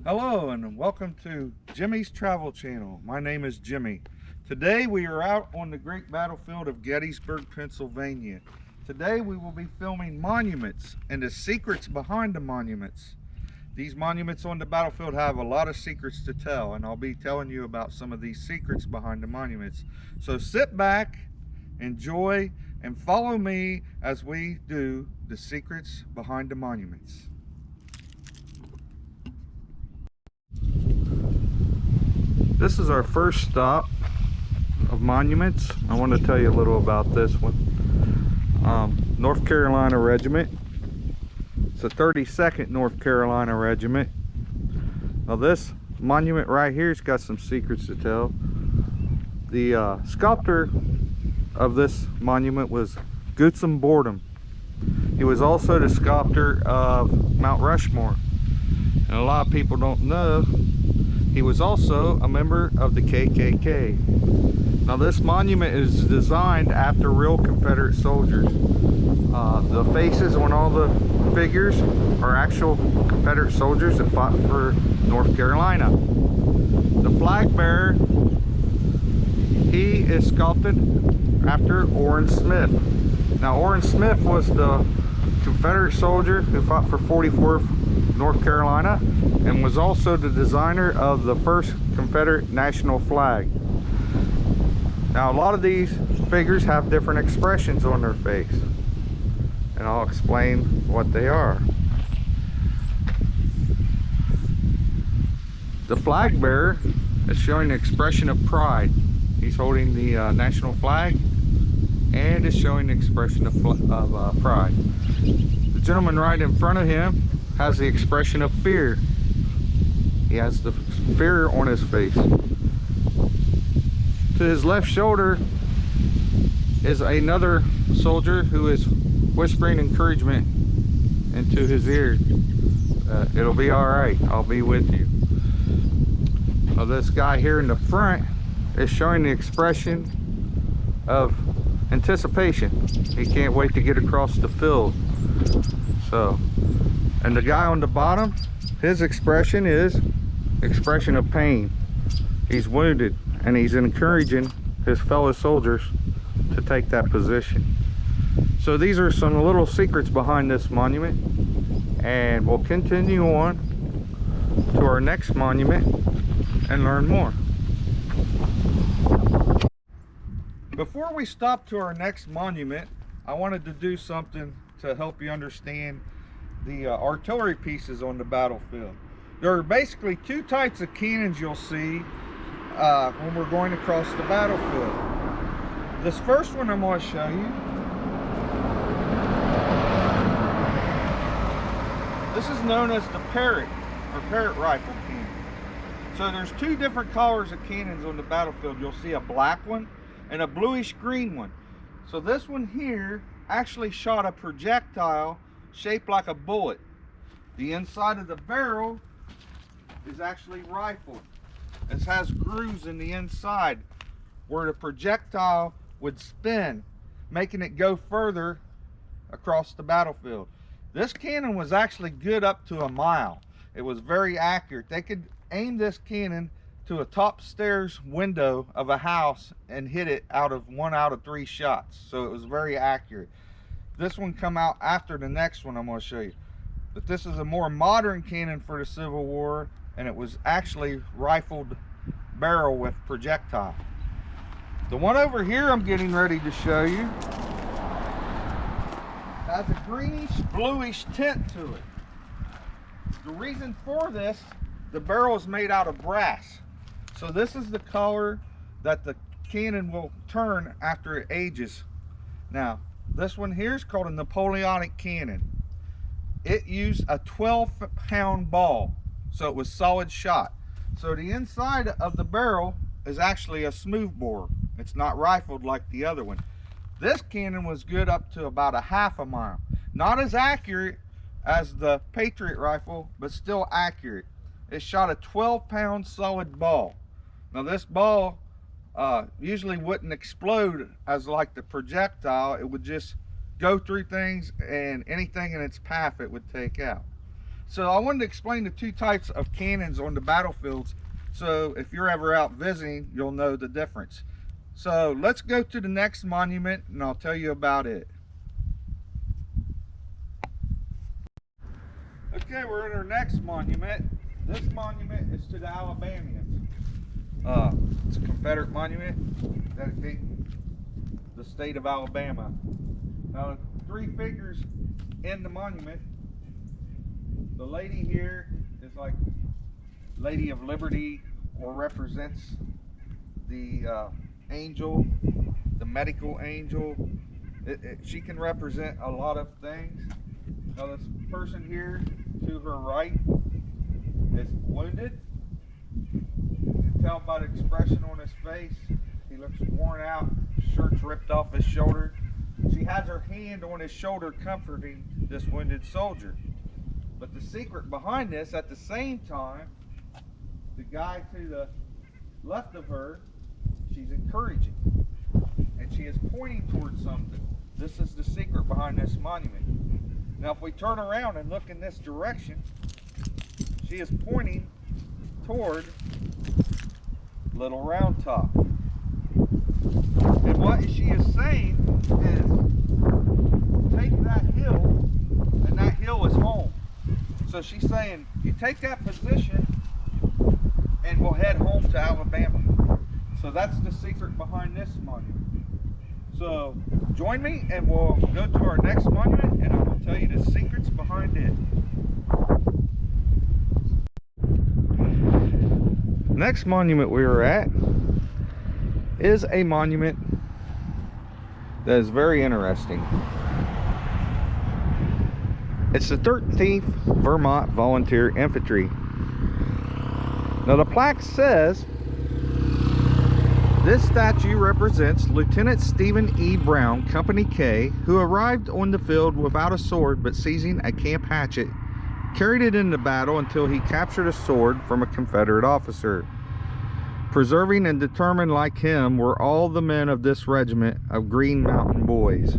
Hello and welcome to Jimmy's Travel Channel. My name is Jimmy. Today we are out on the great battlefield of Gettysburg, Pennsylvania. Today we will be filming monuments and the secrets behind the monuments. These monuments on the battlefield have a lot of secrets to tell, and I'll be telling you about some of these secrets behind the monuments. So sit back, enjoy, and follow me as we do the secrets behind the monuments. This is our first stop of monuments. I want to tell you a little about this one. North Carolina Regiment. It's the 32nd North Carolina Regiment. Now this monument right here has got some secrets to tell. The sculptor of this monument was Gutzon Boredom. He was also the sculptor of Mount Rushmore. And a lot of people don't know he was also a member of the KKK. Now this monument is designed after real Confederate soldiers. The faces on all the figures are actual Confederate soldiers that fought for North Carolina. The flag bearer, he is sculpted after Orrin Smith. Now Orrin Smith was the Confederate soldier who fought for 44th North Carolina and was also the designer of the first Confederate national flag. Now a lot of these figures have different expressions on their face, and I'll explain what they are. The flag bearer is showing an expression of pride. He's holding the national flag and is showing the expression of pride. The gentleman right in front of him has the expression of fear. He has the fear on his face. To his left shoulder is another soldier who is whispering encouragement into his ear. It'll be all right, I'll be with you. Now this guy here in the front is showing the expression of anticipation. He can't wait to get across the field. And the guy on the bottom, his expression is expression of pain. He's wounded and he's encouraging his fellow soldiers to take that position. So these are some little secrets behind this monument, and we'll continue on to our next monument and learn more. Before we stop to our next monument, I wanted to do something to help you understand the artillery pieces on the battlefield. There are basically two types of cannons you'll see when we're going across the battlefield. This first one I'm going to show you, this is known as the Parrot or Parrot rifle cannon. So there's two different colors of cannons on the battlefield. You'll see a black one and a bluish green one. So this one here actually shot a projectile shaped like a bullet. The inside of the barrel is actually rifled. It has grooves in the inside where the projectile would spin, making it go further across the battlefield. This cannon was actually good up to a mile. It was very accurate. They could aim this cannon to a top stairs window of a house and hit it one out of 3 shots. So it was very accurate. This one come out after the next one I'm going to show you. But this is a more modern cannon for the Civil War, and it was actually rifled barrel with projectile. The one over here I'm getting ready to show you has a greenish bluish tint to it. The reason for this, the barrel is made out of brass. So this is the color that the cannon will turn after it ages. Now this one here is called a Napoleonic cannon. It used a 12-pound ball, so it was solid shot. So the inside of the barrel is actually a smoothbore. It's not rifled like the other one. This cannon was good up to about a half a mile. Not as accurate as the Patriot rifle, but still accurate. It shot a 12-pound solid ball. Now this ball usually wouldn't explode as like the projectile. It would just go through things, and anything in its path it would take out. So I wanted to explain the two types of cannons on the battlefields, so if you're ever out visiting, you'll know the difference. So let's go to the next monument and I'll tell you about it. Okay, we're in our next monument. This monument is to the Alabamians. It's a Confederate monument dedicating the state of Alabama. Now, three figures in the monument. The lady here is like Lady of Liberty, or represents the angel, the medical angel. She can represent a lot of things. Now, this person here to her right is wounded. You can tell by the expression on his face. He looks worn out, shirt's ripped off his shoulder. She has her hand on his shoulder comforting this wounded soldier. But the secret behind this, at the same time, the guy to the left of her, she's encouraging. And she is pointing towards something. This is the secret behind this monument. Now if we turn around and look in this direction, she is pointing toward Little Round Top. And what she is saying is, take that hill, and that hill is home. So she's saying, you take that position and we'll head home to Alabama. So that's the secret behind this monument. So join me and we'll go to our next monument and I will tell you the secrets behind it. Next monument we were at is a monument that is very interesting. It's the 13th Vermont Volunteer Infantry. Now the plaque says, this statue represents Lieutenant Stephen E. Brown, Company K, who arrived on the field without a sword but seizing a camp hatchet, carried it into battle until he captured a sword from a Confederate officer. Preserving and determined like him were all the men of this regiment of Green Mountain Boys.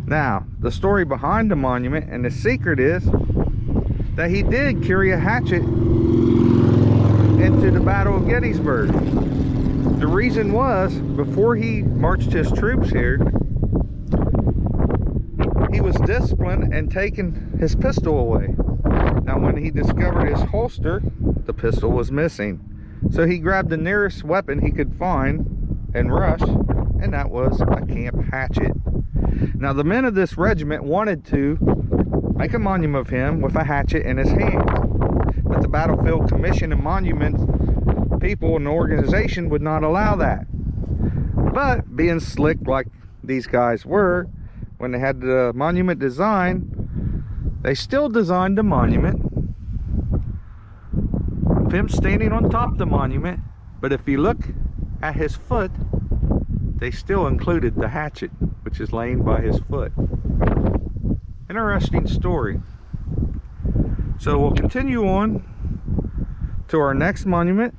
Now, the story behind the monument and the secret is that he did carry a hatchet into the Battle of Gettysburg. The reason was, before he marched his troops here, he was disciplined and taken his pistol away. Now, when he discovered his holster, the pistol was missing. So he grabbed the nearest weapon he could find and rushed, and that was a camp hatchet. Now, the men of this regiment wanted to make a monument of him with a hatchet in his hand, but the Battlefield Commission and Monument people and the organization would not allow that. But being slick like these guys were, when they had the monument design, they still designed the monument of him standing on top of the monument, but if you look at his foot, they still included the hatchet, which is laying by his foot. Interesting story. So we'll continue on to our next monument,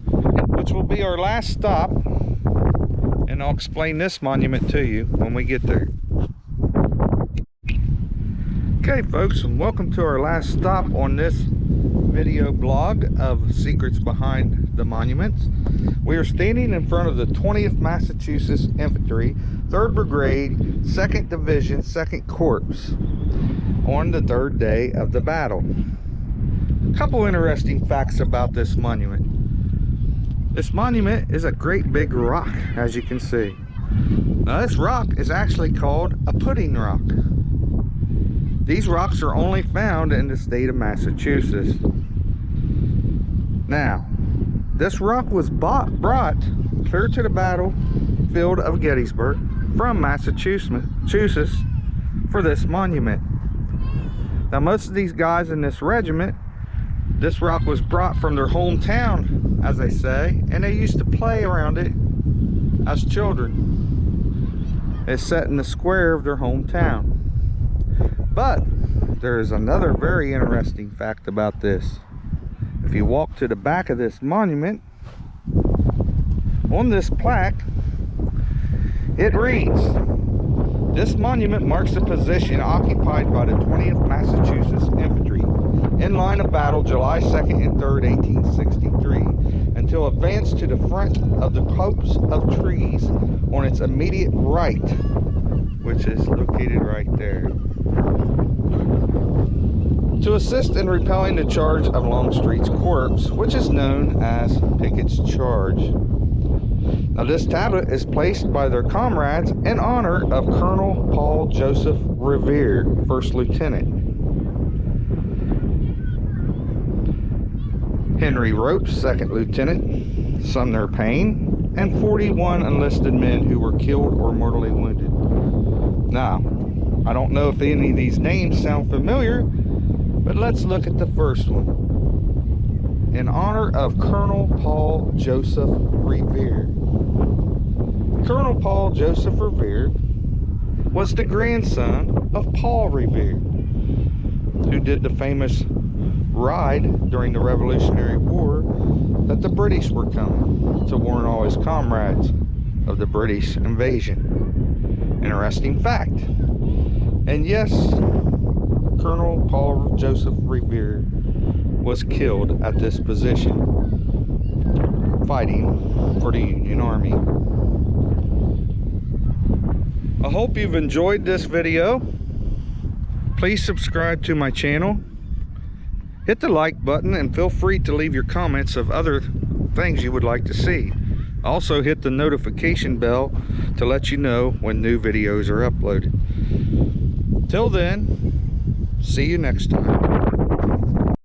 which will be our last stop, and I'll explain this monument to you when we get there. Okay folks, and welcome to our last stop on this video blog of secrets behind the monuments. We are standing in front of the 20th Massachusetts Infantry, 3rd Brigade, 2nd Division, 2nd Corps on the 3rd day of the battle. A couple interesting facts about this monument. This monument is a great big rock, as you can see. Now this rock is actually called a pudding rock. These rocks are only found in the state of Massachusetts. Now, this rock was brought clear to the battlefield of Gettysburg from Massachusetts for this monument. Now, most of these guys in this regiment, this rock was brought from their hometown, as they say, and they used to play around it as children. It's set in the square of their hometown. But there is another very interesting fact about this. If you walk to the back of this monument, on this plaque, it reads, This monument marks the position occupied by the 20th Massachusetts Infantry in line of battle July 2nd and 3rd, 1863, until advanced to the front of the copse of trees on its immediate right, which is located right there, to assist in repelling the charge of Longstreet's corps, which is known as Pickett's Charge. Now, this tablet is placed by their comrades in honor of Colonel Paul Joseph Revere, First Lieutenant, Henry Ropes, Second Lieutenant, Sumner Payne, and 41 enlisted men who were killed or mortally wounded. Now, I don't know if any of these names sound familiar, but let's look at the first one. In honor of Colonel Paul Joseph Revere. Colonel Paul Joseph Revere was the grandson of Paul Revere, who did the famous ride during the Revolutionary War that the British were coming, to warn all his comrades of the British invasion. Interesting fact. And yes, Colonel Paul Joseph Revere was killed at this position, fighting for the Union Army. I hope you've enjoyed this video. Please subscribe to my channel. Hit the like button and feel free to leave your comments of other things you would like to see. Also hit the notification bell to let you know when new videos are uploaded. Till then, see you next time.